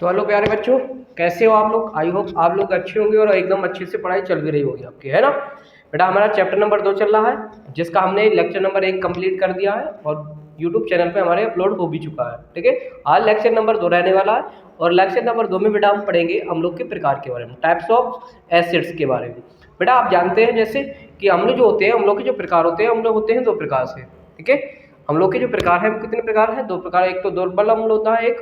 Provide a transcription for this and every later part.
तो हेलो प्यारे बच्चों, कैसे हो आप लोग। आई होप आप लोग अच्छे होंगे और एकदम अच्छे से पढ़ाई चल भी रही होगी आपकी, है ना। बेटा हमारा चैप्टर नंबर 2 चल रहा है, जिसका हमने लेक्चर नंबर 1 कंप्लीट कर दिया है और यूट्यूब चैनल पे हमारे अपलोड हो भी चुका है। ठीक है, आज लेक्चर नंबर 2 रहने वाला है और लेक्चर नंबर 2 में बेटा हम पढ़ेंगे अम्लों के प्रकार के बारे में, टाइप्स ऑफ एसिड्स के बारे में। बेटा आप जानते हैं जैसे कि अम्ल जो होते हैं, अम्लों के जो प्रकार होते हैं, अम्ल होते हैं 2 प्रकार से। ठीक है, अम्लों के जो प्रकार है वो कितने प्रकार है, 2 प्रकार। एक तो दुर्बल अम्ल होता है, एक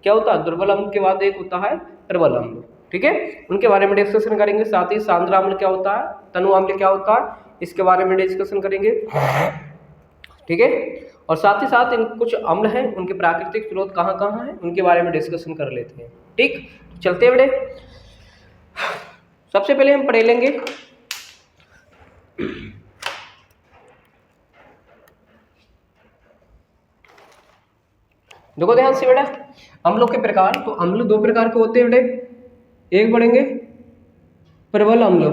क्या होता है दुर्बल अम्ल के बाद एक होता है प्रबल अम्ल। ठीक है, उनके बारे में डिस्कशन करेंगे। साथ ही सांद्र अम्ल क्या होता है, तनु अम्ल क्या होता है, इसके बारे में डिस्कशन करेंगे। ठीक है, और साथ ही साथ इन कुछ अम्ल हैं उनके प्राकृतिक स्रोत कहाँ कहाँ हैं उनके बारे में डिस्कशन कर लेते हैं। ठीक, चलते हैं बेटे। सबसे पहले हम पढ़ लेंगे देखो ध्यान से बेटा, अम्लों के प्रकार। तो अम्ल 2 प्रकार के होते हैं बेटे। एक पढ़ेंगे प्रबल अम्ल,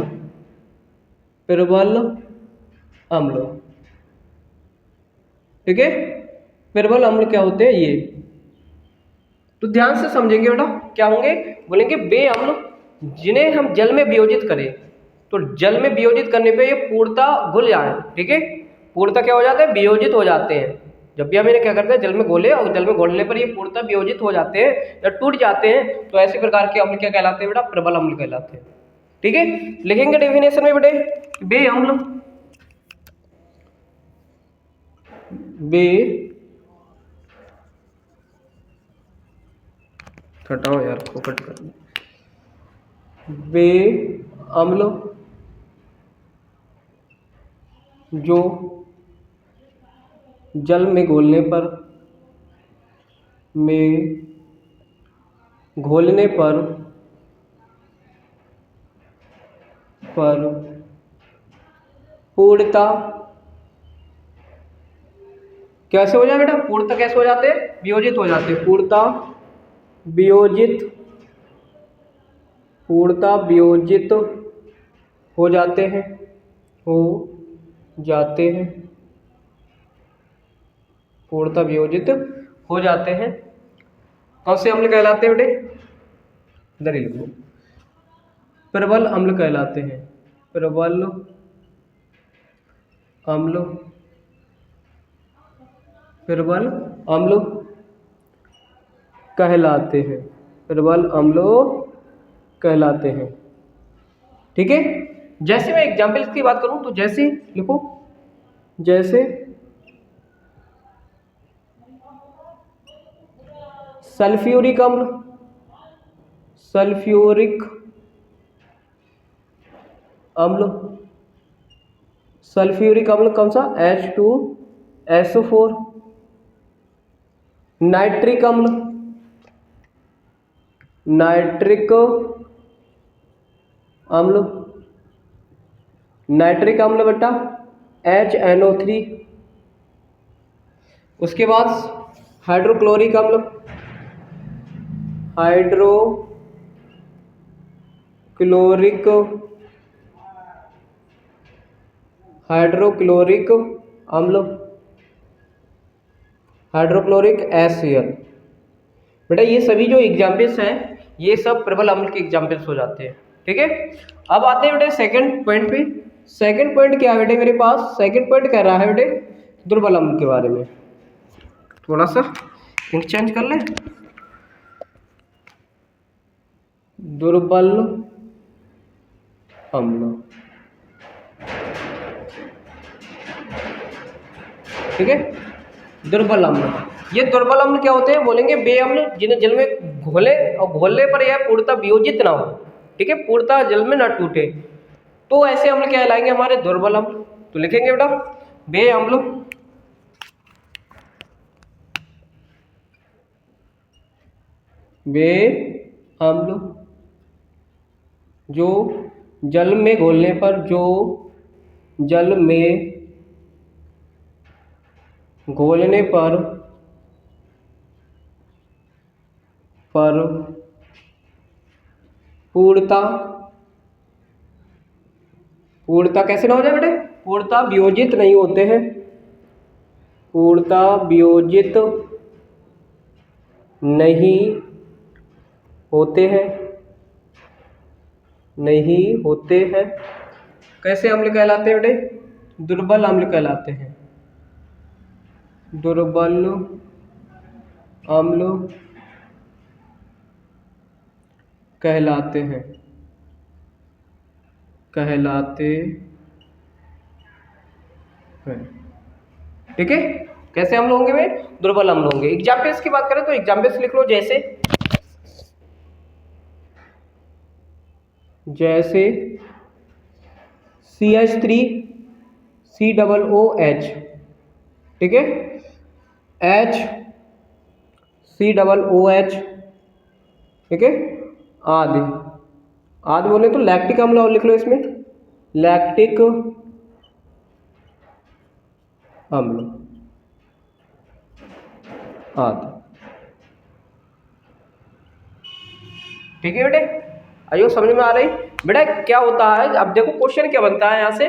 प्रबल अम्ल। ठीक है, प्रबल अम्ल क्या होते हैं ये, तो ध्यान से समझेंगे बेटा। क्या होंगे, बोलेंगे वे अम्ल जिन्हें हम जल में वियोजित करें। तो जल में वियोजित करने पे ये पूर्णतः घुल जाए। ठीक है, पूर्णतः क्या हो जाता है, वियोजित हो जाते हैं। जब भी हम इन्हें क्या करते हैं, जल में घोले और जल में घोलने पर ये पूर्णतः वियोजित हो जाते हैं या टूट जाते हैं, तो ऐसे प्रकार के अम्ल क्या कहलाते हैं बेटा, प्रबल अम्ल कहलाते हैं। ठीक है, लिखेंगे डेफिनेशन में बेटे, वे अम्ल, वे हटाओ यार, फोकट कर, वे अम्ल जो जल में घोलने पर पूर्णता कैसे हो जाए बेटा, पूर्णता कैसे हो जाते हैं, वियोजित हो जाते हैं। पूर्णता वियोजित हो जाते हैं, पूर्णता वियोजित हो जाते हैं। कौन से अम्ल कहलाते हैं बेटे, इधर ही लिखो, प्रबल अम्ल कहलाते हैं। प्रबल अम्ल, प्रबल अम्ल कहलाते हैं, प्रबल अम्ल कहलाते हैं। ठीक है, जैसे मैं एग्जाम्पल्स की बात करूं तो जैसे लिखो, जैसे सल्फ्यूरिक अम्ल, सल्फ्यूरिक अम्ल कौन सा, H2SO4। नाइट्रिक अम्ल, नाइट्रिक अम्ल बेटा HNO3। उसके बाद हाइड्रोक्लोरिक अम्ल, हाइड्रोक्लोरिक अम्ल, हाइड्रोक्लोरिक HCl। बेटा ये सभी जो एग्जाम्पल्स हैं ये सब प्रबल अम्ल के एग्जाम्पल्स हो जाते हैं। ठीक है, अब आते हैं बेटे सेकंड पॉइंट पे। सेकंड पॉइंट क्या है बेटे मेरे पास, सेकंड पॉइंट कह रहा है बेटे दुर्बल अम्ल के बारे में। थोड़ा सा इंक चेंज कर ले, दुर्बल अम्ल। ठीक है, दुर्बल अम्ल, ये दुर्बल अम्ल क्या होते हैं, बोलेंगे वे अम्ल जिन्हें जल में घोले और घोलने पर यह पूर्णतः वियोजित ना हो। ठीक है, पूर्णतः जल में ना टूटे, तो ऐसे अम्ल कहलाएंगे हमारे दुर्बल अम्ल। तो लिखेंगे बेटा वे अम्ल जो जल में घोलने पर पूर्णता कैसे ना हो जाए बेटे, पूर्णता वियोजित नहीं होते हैं, पूर्णता वियोजित नहीं होते हैं, नहीं होते हैं। कैसे अम्ल कहलाते हैं बेटे? दुर्बल अम्ल कहलाते हैं, दुर्बल अम्ल कहलाते हैं, कहलाते हैं। ठीक है, कैसे अम्ल होंगे वे? दुर्बल अम्ल होंगे। एग्जाम्पल्स की बात करें तो एग्जाम्पल्स लिख लो, जैसे जैसे CH3 COOH, ठीक है, H COOH, ठीक है, आदि आदि बोले तो लैक्टिक अम्ल और लिख लो इसमें, लैक्टिक अम्ल आदि। ठीक है बेटे, आइयो समझ में आ रही? बेटा क्या होता है, अब देखो क्वेश्चन क्या बनता है यहाँ से।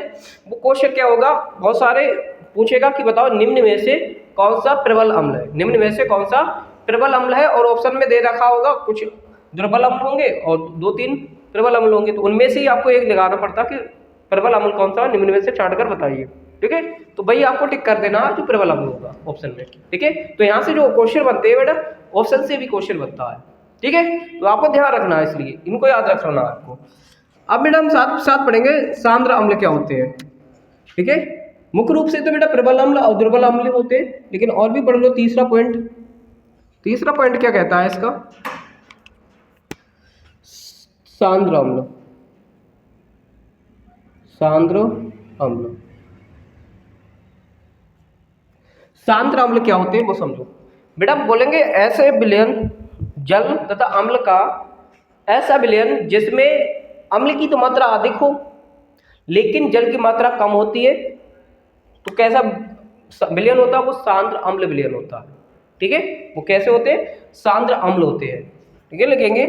वो क्वेश्चन क्या होगा, बहुत सारे पूछेगा कि बताओ निम्न में से कौन सा प्रबल अम्ल है, निम्न में से कौन सा प्रबल अम्ल है, और ऑप्शन में दे रखा होगा कुछ दुर्बल अम्ल होंगे और 2-3 प्रबल अम्ल होंगे, तो उनमें से ही आपको एक लगाना पड़ता कि प्रबल अम्ल कौन सा, निम्न में से छांट कर बताइए। ठीक है, तो भाई आपको टिक कर देना जो प्रबल अम्ल होगा ऑप्शन में। ठीक है, तो यहाँ से जो क्वेश्चन बनते हैं बेटा, ऑप्शन से भी क्वेश्चन बनता है। ठीक है, तो आपको ध्यान रखना है, इसलिए इनको याद रखना है आपको। अब बेटा हम साथ साथ पढ़ेंगे सांद्र अम्ल क्या होते हैं। ठीक है, मुख्य रूप से तो बेटा प्रबल अम्ल और दुर्बल अम्ल होते हैं, लेकिन और भी पढ़ लो। तीसरा पॉइंट क्या कहता है इसका? सांद्र अम्ल, सांद्र अम्ल। सांद्र अम्ल क्या होते हैं वो समझो बेटा। बोलेंगे ऐसे विलयन जल तथा अम्ल का, ऐसा विलयन जिसमें अम्ल की तो मात्रा अधिक हो लेकिन जल की मात्रा कम होती है, तो कैसा विलयन होता है? वो सांद्र अम्ल विलयन होता है। ठीक है, वो कैसे होते हैं? सांद्र अम्ल होते हैं। ठीक है, लिखेंगे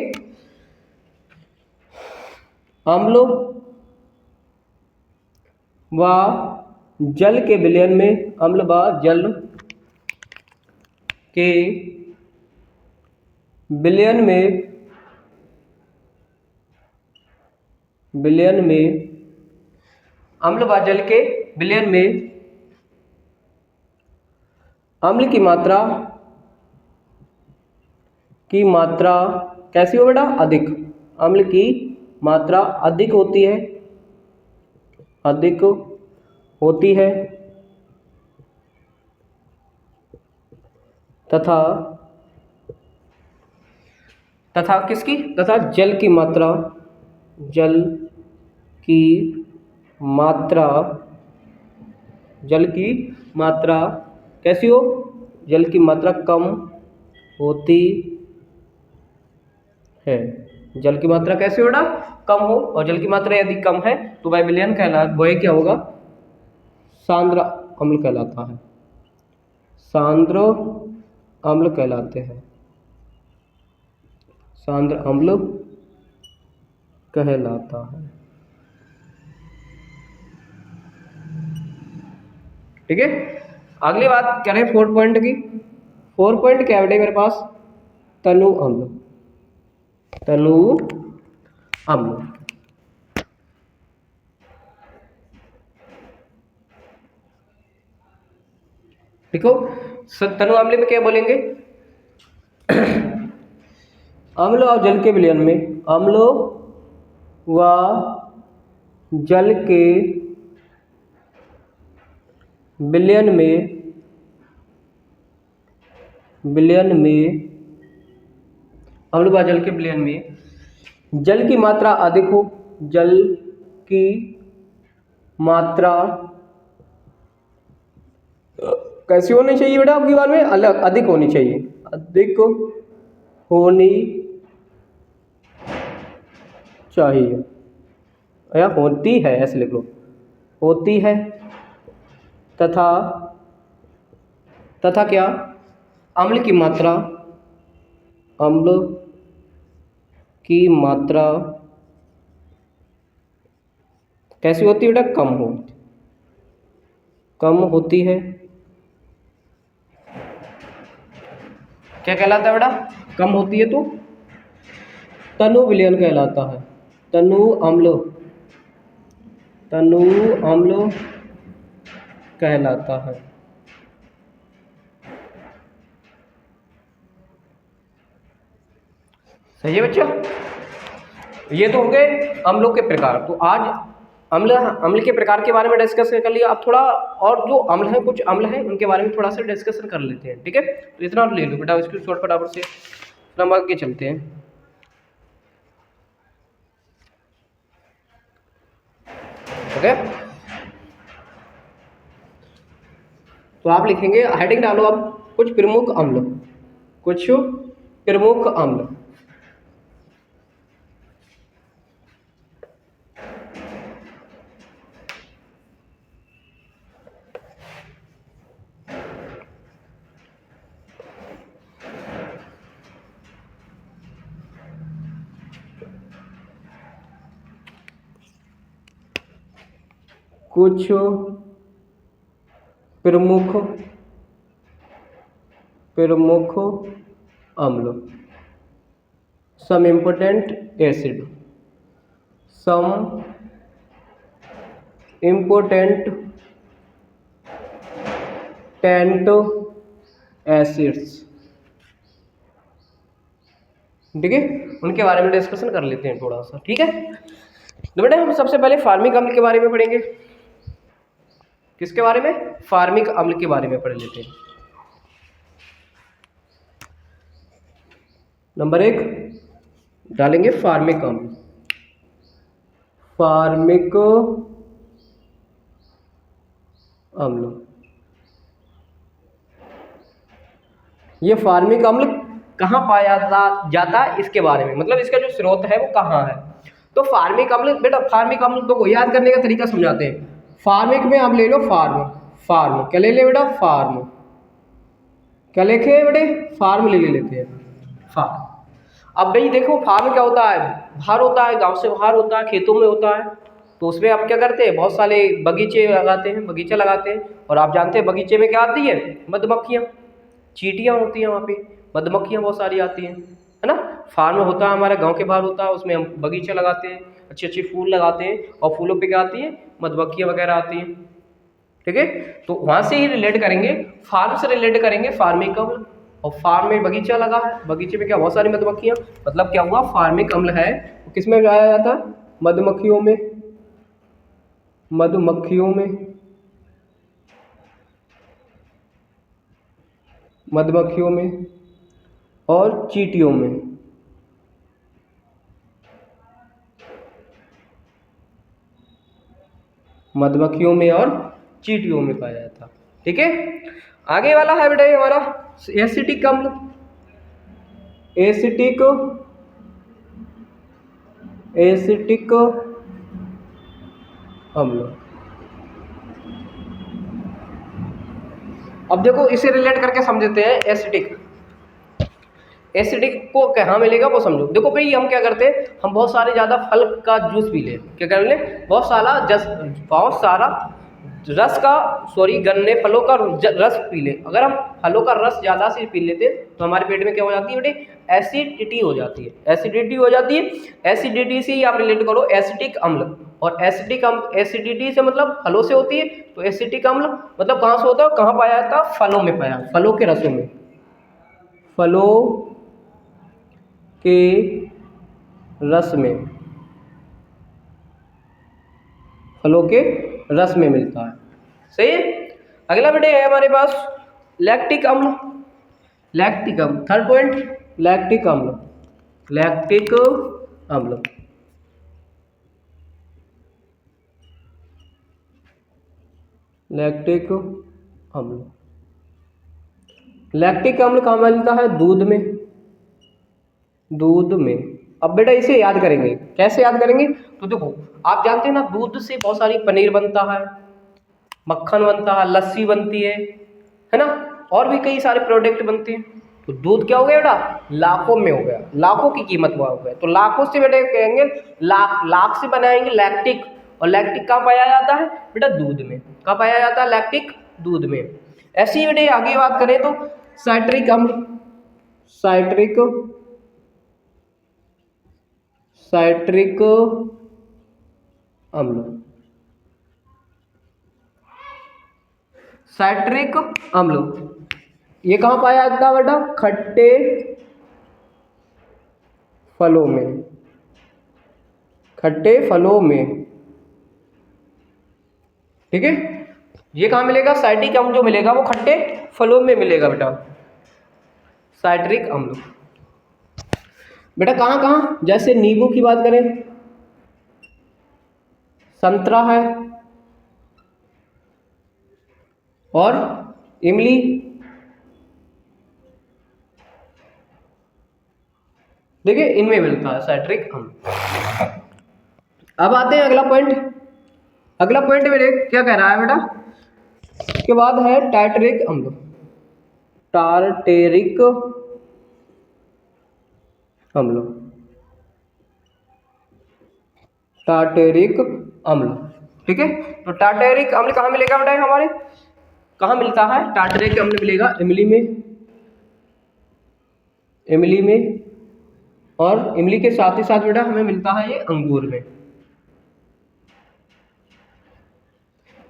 अम्ल व जल के विलयन में, अम्ल व जल के विलयन में, अम्ल व जल के विलयन में अम्ल की मात्रा कैसी हो बेटा? अधिक। अम्ल की मात्रा अधिक होती है, अधिक होती है, तथा किसकी? तथा जल की मात्रा कैसी हो? जल की मात्रा कम होती है। जल की मात्रा कैसे होगा? कम हो, और जल की मात्रा यदि कम है तो वह विलयन कहलाता, वह क्या होगा? सांद्र अम्ल कहलाता है, सांद्र अम्ल कहलाते हैं, सांद्र अम्ल कहलाता है। ठीक है, अगली बात करें 4 पॉइंट की। 4 पॉइंट क्या बेटे मेरे पास? तनु अम्ल, तनु अम्ल। देखो तनु अम्ल में क्या बोलेंगे? अम्ल और जल के विलयन में, अम्ल व जल के विलयन में अम्ल व जल के विलयन में जल की मात्रा अधिक हो, जल की मात्रा कैसी होनी चाहिए बेटा आपकी बात में? अलग, अधिक होनी चाहिए, अधिक होनी चाहिए, या होती है, ऐसे लिख लो, होती है। तथा क्या? अम्ल की मात्रा कैसी होती है बेटा? कम होती है। क्या कहलाता है बेटा? कम होती है तो तनु विलयन कहलाता है। तनु अम्ल कहलाता है। सही है बच्चों। ये तो हो गए अम्लों के प्रकार। तो आज अम्ल के प्रकार के बारे में डिस्कस कर लिया। अब थोड़ा और जो अम्ल हैं, कुछ अम्ल हैं, उनके बारे में थोड़ा सा डिस्कशन कर लेते हैं। ठीक है, तो इतना ले लो बेटा, इसकी शॉर्ट फटाफट से हम आगे चलते हैं। ओके, तो आप लिखेंगे, हेडिंग डालो अब, कुछ प्रमुख अम्ल। कुछ प्रमुख अम्ल। कुछ प्रमुख अम्ल। Some important acid. Some important acids. ठीक है, उनके बारे में डिस्कशन कर लेते हैं थोड़ा सा। ठीक है, तो बेटा हम सबसे पहले फार्मिक अम्ल के बारे में पढ़ेंगे। किसके बारे में? फार्मिक अम्ल के बारे में पढ़ लेते हैं। नंबर 1 डालेंगे फार्मिक अम्ल। फार्मिक अम्ल, ये फार्मिक अम्ल कहाँ पाया जाता है, इसके बारे में, मतलब इसका जो स्रोत है वो कहाँ है। तो फार्मिक अम्ल बेटा, फार्मिक अम्ल को याद करने का तरीका समझाते हैं। फार्मिक में आप ले लो फार्म क्या ले ले बेटा? फार्म। क्या लिखे बेटे? फार्म ले लेते हैं, फार्म। अब भाई देखो, फार्म क्या होता है? बाहर होता है, गांव से बाहर होता है, खेतों में होता है। तो उसमें आप क्या करते हैं? बहुत सारे बगीचा लगाते हैं। और आप जानते हैं बगीचे में क्या आती है? मधुमक्खियाँ, चींटियाँ होती हैं वहाँ पे, मधुमक्खियाँ बहुत सारी आती हैं, है ना। फार्म होता है हमारे गांव के बाहर होता है, उसमें हम बगीचा लगाते हैं, अच्छे अच्छे फूल लगाते हैं, और फूलों पे क्या आती है? मधुमक्खियाँ वगैरह आती हैं। ठीक है, तो वहाँ से ही रिलेट करेंगे, फार्म से रिलेट करेंगे फार्मिक अम्ल। और फार्म में बगीचा लगा है, बगीचे में क्या? बहुत सारी मधुमक्खियाँ, मतलब क्या हुआ? फार्मिक अम्ल है। तो किस में पाया जाता है? मधुमक्खियों में, और चींटियों में। मधुमक्खियों में और चींटियों में पाया जाता। ठीक है, आगे वाला है बेटा ये हमारा एसिटिक अम्ल। एसिटिक अम्ल। अब देखो, इसे रिलेट करके समझते हैं। एसिडिक को कहाँ मिलेगा वो समझो। देखो भाई, हम क्या करते हैं? हम बहुत सारे ज़्यादा फल का जूस पी ले, क्या कर ले? बहुत सारा गन्ने फलों का रस पी ले। अगर हम फलों का रस ज़्यादा से पी लेते हैं तो हमारे पेट में क्या हो जाती है बेटे? एसिडिटी हो जाती है। एसिडिटी से ही आप रिलेट करो एसिटिक अम्ल। और एसिडिटी से मतलब फलों से होती है, तो एसिटिक अम्ल मतलब कहाँ से होता है, कहाँ पाया जाता है? फलों में पाया, फलों के रसों में, फलों के रस में, फलों के रस में मिलता है। सही है। अगला बेटे है हमारे पास लैक्टिक अम्ल। थर्ड पॉइंट, लैक्टिक अम्ल। लैक्टिक अम्ल कहाँ मिलता है? दूध में। अब बेटा इसे याद करेंगे, कैसे याद करेंगे? तो देखो, आप जानते हैं ना, दूध से बहुत सारी पनीर बनता है, मक्खन बनता है, लस्सी बनती है ना, और भी कई सारे प्रोडक्ट बनते हैं। तो दूध क्या हो गया बेटा? लाखों में हो गया, लाखों की कीमत हुआ हो गया। तो लाखों से बेटा कहेंगे, लाख से बनाएंगे लैक्टिक। और लैक्टिक कहाँ पाया जाता है बेटा? दूध में। कहाँ पाया जाता है लैक्टिक? दूध में। ऐसे ही बेटे आगे बात करें तो साइट्रिक साइट्रिक अम्ल। साइट्रिक अम्ल ये कहाँ पाया जाता है बेटा? खट्टे फलों में, खट्टे फलों में। ठीक है, ये कहाँ मिलेगा? साइट्रिक अम्ल जो मिलेगा वो खट्टे फलों में मिलेगा बेटा, साइट्रिक अम्ल। बेटा कहाँ कहाँ? जैसे नींबू की बात करें, संतरा है और इमली, देखिए इनमें मिलता है साइट्रिक अम्ल। अब आते हैं अगला पॉइंट। अगला पॉइंट मेरे क्या कह रहा है बेटा? इसके बाद है टार्टरिक अम्ल। टार्टेरिक अम्ल, टार्टेरिक अम्ल। ठीक है, तो टार्टेरिक अम्ल कहाँ मिलेगा बेटा? हमारे कहाँ मिलता है? टार्टेरिक अम्ल मिलेगा इमली में, इमली में, और इमली के साथ ही साथ बेटा हमें मिलता है ये अंगूर में।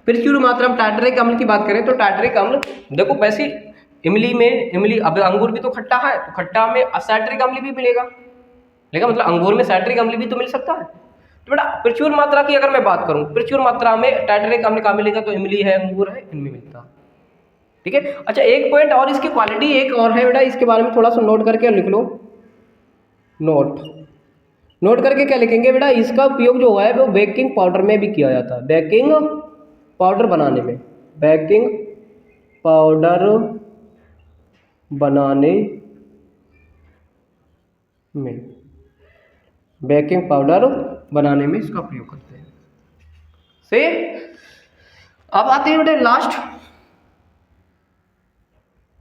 प्रचुर मात्रा में टार्टरिक अम्ल की बात करें तो टार्टरिक अम्ल देखो वैसे इमली में, इमली अब अंगूर भी तो खट्टा है, तो खट्टा में साइट्रिक अम्ल भी मिलेगा, लेकिन मतलब अंगूर में साइट्रिक अम्ल भी तो मिल सकता है। तो बेटा प्रचुर मात्रा की अगर मैं बात करूं, प्रचुर मात्रा में टार्टरिक अम्ल का मिलेगा तो इमली है, अंगूर है, इनमें मिलता है। ठीक है, अच्छा एक पॉइंट और, इसकी क्वालिटी एक और है बेटा, इसके बारे में थोड़ा सा नोट करके लिख लो। नोट करके क्या लिखेंगे बेटा? इसका उपयोग जो है वो बेकिंग पाउडर में भी किया जाता है, बेकिंग पाउडर बनाने में, बेकिंग पाउडर बनाने में, बेकिंग पाउडर बनाने में इसका प्रयोग करते हैं। से अब आते हैं बेटे लास्ट,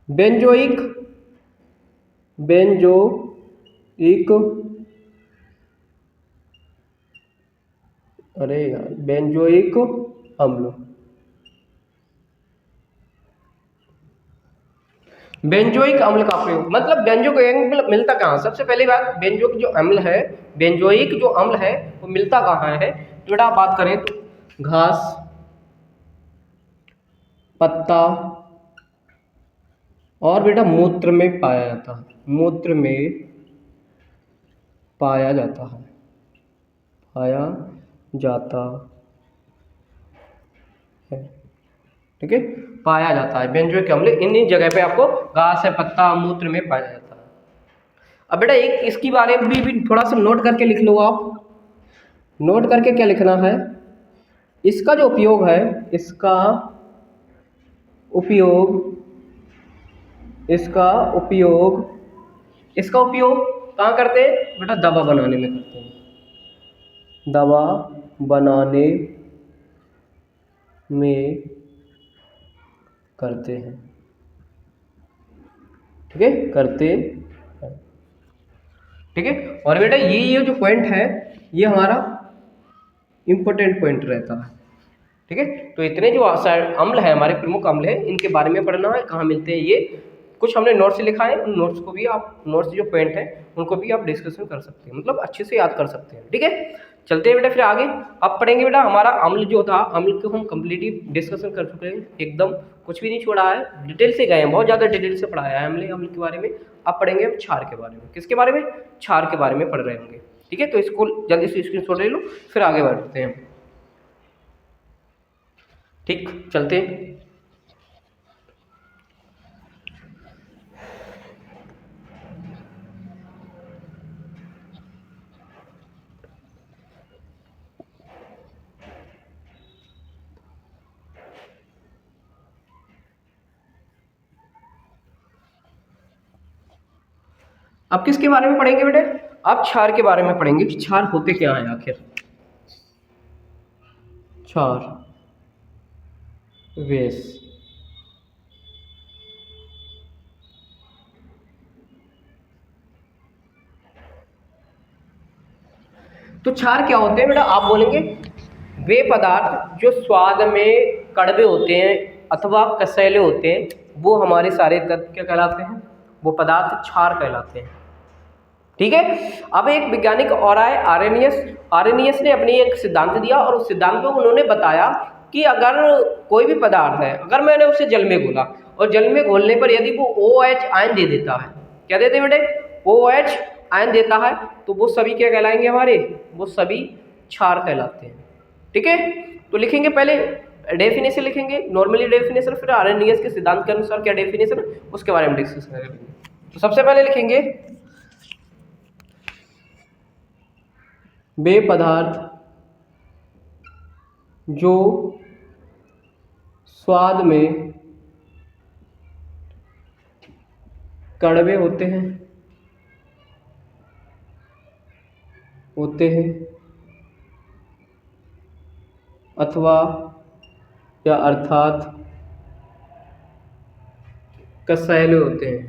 बेंजोइक, बेंजोइक, अरे यार, बेंजोइक अम्ल। बेंजोइक अम्ल का प्रयोग मतलब बेंजोइक अम्ल मिलता कहाँ? सबसे पहली बात, बेंजोइक जो अम्ल है, बेंजोइक जो अम्ल है वो मिलता कहाँ है? तो बेटा बात करें तो घास, पत्ता और बेटा मूत्र में पाया जाता है, मूत्र में पाया जाता है, पाया जाता है। ठीक है, पाया जाता है बेंजोइक अम्ल इन जगह पे आपको घास है, पत्ता, मूत्र में पाया जाता है। अब बेटा एक इसके बारे में भी थोड़ा सा नोट करके लिख लो आप। नोट करके क्या लिखना है? इसका जो उपयोग है, इसका उपयोग, इसका उपयोग, इसका उपयोग कहाँ करते हैं बेटा? दवा बनाने में करते हैं, दवा बनाने में करते हैं। ठीक है, करते हैं। ठीक है, और बेटा ये जो पॉइंट है ये हमारा इंपॉर्टेंट पॉइंट रहता है। ठीक है, तो इतने जो अम्ल है हमारे प्रमुख अम्ल है इनके बारे में पढ़ना है, कहाँ मिलते हैं ये कुछ हमने नोट्स लिखा है, उन नोट्स को भी आप, नोट्स जो पॉइंट है उनको भी आप डिस्कशन कर सकते हैं, मतलब अच्छे से याद कर सकते हैं। ठीक है, चलते हैं बेटा फिर आगे। अब पढ़ेंगे बेटा हमारा अम्ल जो था, अम्ल को हम कंप्लीटली डिस्कशन कर चुके हैं, एकदम कुछ भी नहीं छोड़ा है, डिटेल से गए हैं, बहुत ज़्यादा डिटेल से पढ़ाया है हमने अम्ल के बारे में। अब पढ़ेंगे हम क्षार के बारे में। किसके बारे में? क्षार के बारे में पढ़ रहे होंगे। ठीक है, तो इसको जल्दी से स्क्रीनशॉट ले लो, फिर आगे बढ़ते हैं। ठीक, चलते हैं। अब किसके बारे में पढ़ेंगे बेटे? अब क्षार के बारे में पढ़ेंगे कि क्षार होते क्या हैं आखिर। क्षार वेश, तो क्षार क्या होते हैं बेटा? आप बोलेंगे वे पदार्थ जो स्वाद में कड़वे होते हैं अथवा कसैले होते हैं, वो हमारे सारे तत्व क्या कहलाते हैं? वो पदार्थ क्षार कहलाते हैं। ठीक है। अब एक वैज्ञानिक और आए, आर्रेनियस ने अपनी एक सिद्धांत दिया और उस सिद्धांत में उन्होंने बताया कि अगर कोई भी पदार्थ है, अगर मैंने उसे जल में घोला और जल में घोलने पर यदि वो OH आयन दे देता है, क्या देते हैं बेटे, OH आयन देता है, तो वो सभी क्या कहलाएंगे हमारे, वो सभी क्षार कहलाते हैं। ठीक है, तो लिखेंगे पहले डेफिनेशन लिखेंगे, नॉर्मली डेफिनेशन, फिर आर्रेनियस के सिद्धांत के अनुसार क्या डेफिनेशन, उसके बारे में डिस्कस करेंगे। तो सबसे पहले लिखेंगे वे पदार्थ जो स्वाद में कड़वे होते हैं अथवा या अर्थात कसैले होते हैं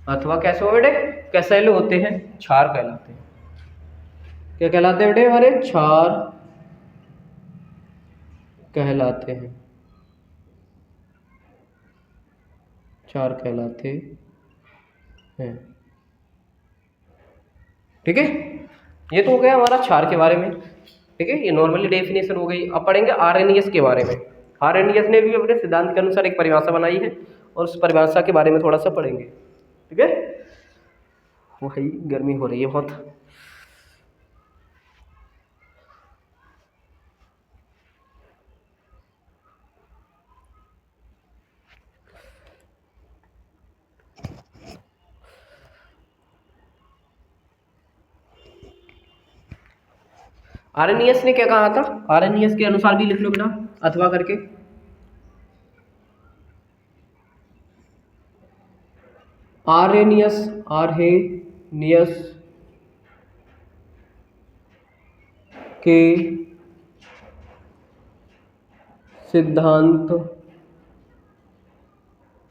अथवा कैसे हो बेटे, कसैले होते हैं, क्षार कहलाते हैं। क्या कहलाते हैं बेटे हमारे, क्षार कहलाते हैं, क्षार कहलाते हैं। ठीक है, ये तो हो गया हमारा क्षार के बारे में। ठीक है, ये नॉर्मली डेफिनेशन हो गई। अब पढ़ेंगे आर्रेनियस के बारे में। आर्रेनियस ने भी अपने सिद्धांत के अनुसार एक परिभाषा बनाई है और उस परिभाषा के बारे में थोड़ा सा पढ़ेंगे। ठीक है, वही गर्मी हो रही है बहुत। आर्रेनियस ने क्या कहा था, आर्रेनियस के अनुसार भी लिख लो बेटा अथवा करके। आर्रेनियस के सिद्धांत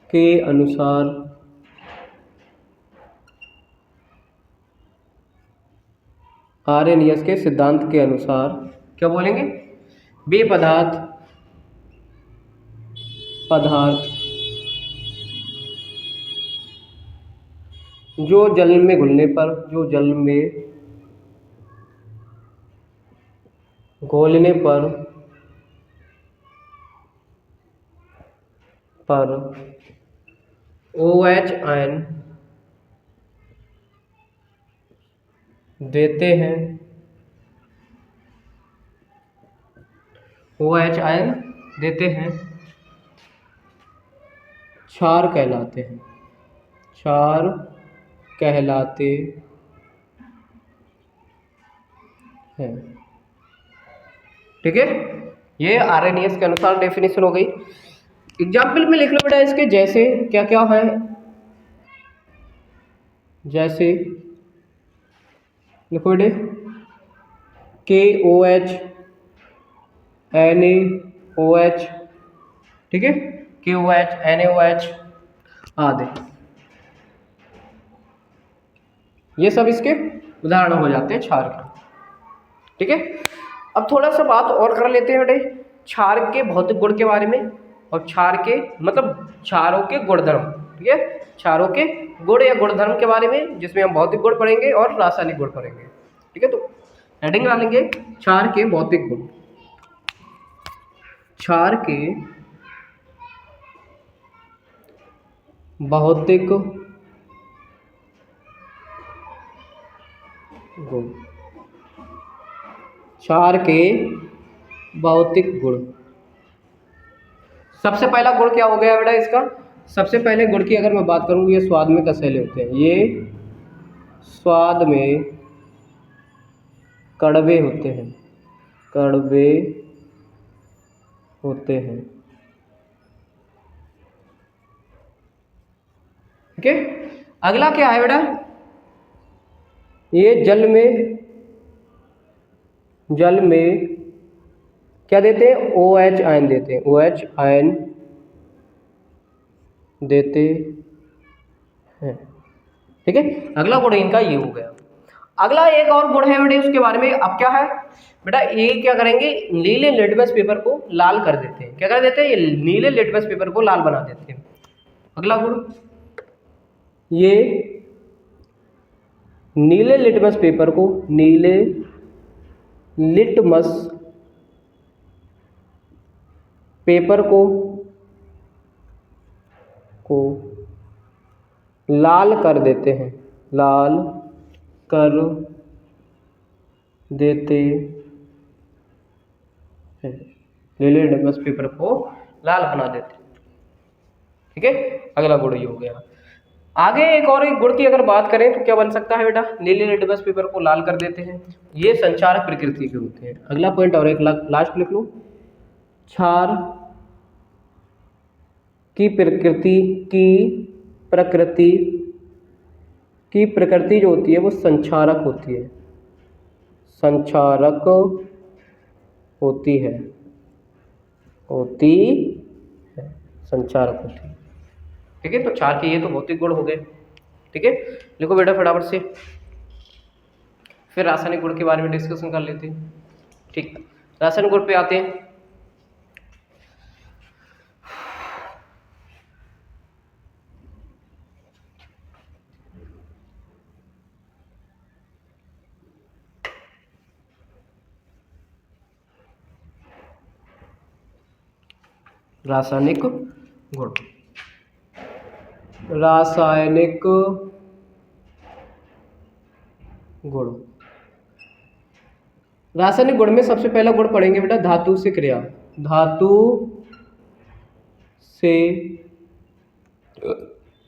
के अनुसार आर्रेनियस के सिद्धांत के अनुसार क्या बोलेंगे, वे पदार्थ जो जल में घुलने पर, घोलने पर OH आयन देते हैं, OH आयन देते हैं, क्षार कहलाते हैं, ठीक है, ये आर्रेनियस के अनुसार डेफिनेशन हो गई। एग्जाम्पल में लिख लो बेटा इसके, जैसे क्या क्या है, जैसे लिखो बेटे KOH NaOH, ठीक है, KOH NaOH आदि, ये सब इसके उदाहरण हो जाते हैं क्षार के। ठीक है, अब थोड़ा सा बात और कर लेते हैं बेटे क्षार के भौतिक गुण के बारे में और क्षार के मतलब क्षारों के गुणधर्म। ठीक है, क्षारों के गुण या गुणधर्म के बारे में, जिसमें हम भौतिक गुण पढ़ेंगे और रासायनिक गुण पढ़ेंगे। ठीक है, तो हेडिंग डालेंगे क्षार के भौतिक गुण। क्षार के भौतिक गुण, क्षार के भौतिक गुण। सबसे पहला गुण क्या हो गया बेटा इसका, सबसे पहले गुण की अगर मैं बात करूँ, ये स्वाद में कसैले होते हैं, ये स्वाद में कड़वे होते हैं, ठीक है। अगला क्या है बेटा, ये जल में क्या देते हैं, OH आयन देते हैं, OH आयन देते हैं। ठीक है, अगला गुण इनका ये हो गया। अगला एक और गुण है बेटे उसके बारे में, अब क्या है, बेटा ये क्या करेंगे, नीले लिटमस पेपर को लाल कर देते हैं। क्या कर देते हैं, ये नीले लिटमस पेपर को लाल बना देते हैं। अगला गुण, ये नीले लिटमस पेपर को, नीले लिटमस पेपर को लाल कर देते हैं, लाल कर देते हैं, नीले लिटमस पेपर को लाल बना देते हैं। ठीक है, अगला गुण ये हो गया। आगे एक गुण की अगर बात करें तो क्या बन सकता है बेटा, नीले लिटमस पेपर को लाल कर देते हैं, ये संचारक प्रकृति के होते हैं। अगला पॉइंट और एक लास्ट लिख लो, क्षार की प्रकृति जो होती है वो संचारक होती है, संचारक होती है, संचारक होती है। ठीक है, तो क्षार के ये तो भौतिक गुण हो गए। ठीक है, लिखो बेटा फटाफट से, फिर रासायनिक गुण के बारे में डिस्कशन कर लेते हैं। ठीक, रासायनिक गुण पे आते हैं। रासायनिक गुण, रासायनिक गुण, रासायनिक गुण में सबसे पहला गुण पढ़ेंगे बेटा धातु से क्रिया, धातु से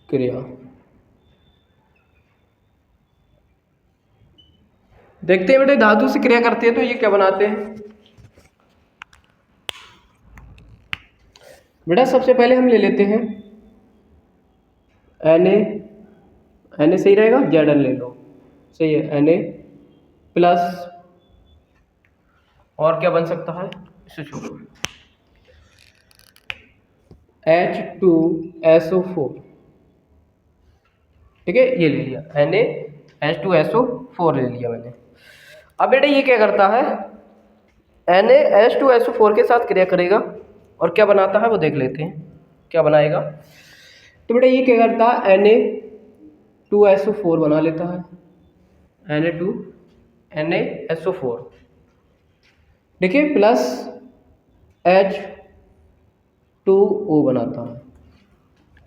क्रिया। देखते हैं बेटा धातु से क्रिया करते हैं तो ये क्या बनाते हैं। बेटा सबसे पहले हम ले लेते हैं Na सही रहेगा, Zn ले लो, सही है, Na प्लस और क्या बन सकता है, इसे छोड़ो, H2SO4। ठीक है, ये ले लिया Na H2SO4 ले लिया मैंने। अब बेटा ये क्या करता है, Na H2SO4 के साथ क्रिया करेगा और क्या बनाता है वो देख लेते हैं, क्या बनाएगा। तो बेटा ये क्या करता है, Na2SO4 बना लेता है, NaSO4। देखिए प्लस H2O बनाता है,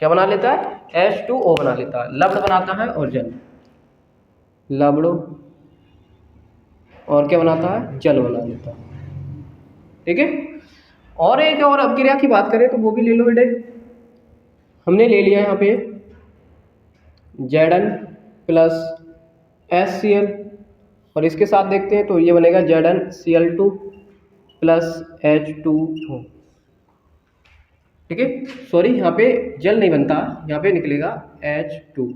क्या बना लेता है, H2O बना लेता है, लवण बनाता है और जल, लवण और क्या बनाता है, जल बना लेता है। ठीक है, और एक और अपक्रिया की बात करें तो वो भी ले लो बेटे, हमने ले लिया यहाँ पे Zn प्लस HCl और इसके साथ देखते हैं तो ये बनेगा ZnCl2 प्लस H2O। ठीक है, सॉरी यहाँ पे जल नहीं बनता, यहाँ पे निकलेगा H2।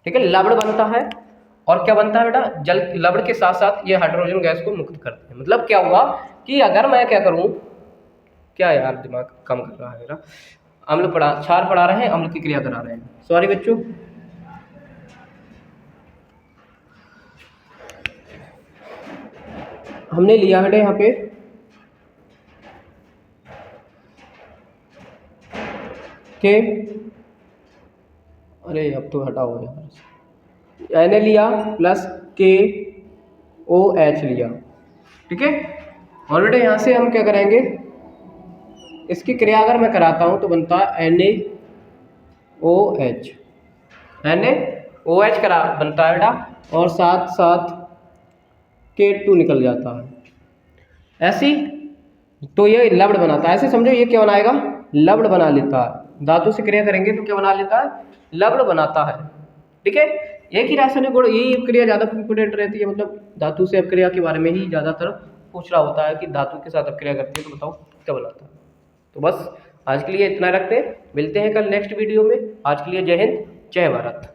ठीक है, लवण बनता है और क्या बनता है बेटा, जल, लवण के साथ साथ ये हाइड्रोजन गैस को मुक्त करते हैं। मतलब क्या हुआ कि अगर मैं क्या करूं, क्या यार दिमाग कम कर रहा है मेरा, अम्ल पढ़ा, क्षार पढ़ा रहे हैं, अम्ल की क्रिया करा रहे हैं, सॉरी बच्चों। हमने लिया है यहाँ पे के, अरे अब तो हटाओ यार, Na लिया प्लस KOH लिया। ठीक है, और बेटा यहाँ से हम क्या करेंगे, इसकी क्रिया अगर मैं कराता हूँ तो बनता है NaOH, NaOH करा बनता है बेटा, और साथ साथ K2 निकल जाता है, ऐसी तो ये लवण बनाता है। ऐसे समझो ये क्या बनाएगा, लवण बना लेता है, धातु से क्रिया करेंगे तो क्या बना लेता है, लवण बनाता है। ठीक है, एक ही रासायनिक गुण, यही अपक्रिया ज़्यादा इंपोर्टेंट रहती है, मतलब धातु से अपक्रिया के बारे में ही ज़्यादातर पूछ रहा होता है कि धातु के साथ अपक्रिया करती है तो बताओ क्या बनाता है। तो बस आज के लिए इतना रखते हैं, मिलते हैं कल नेक्स्ट वीडियो में। आज के लिए जय हिंद, जय भारत।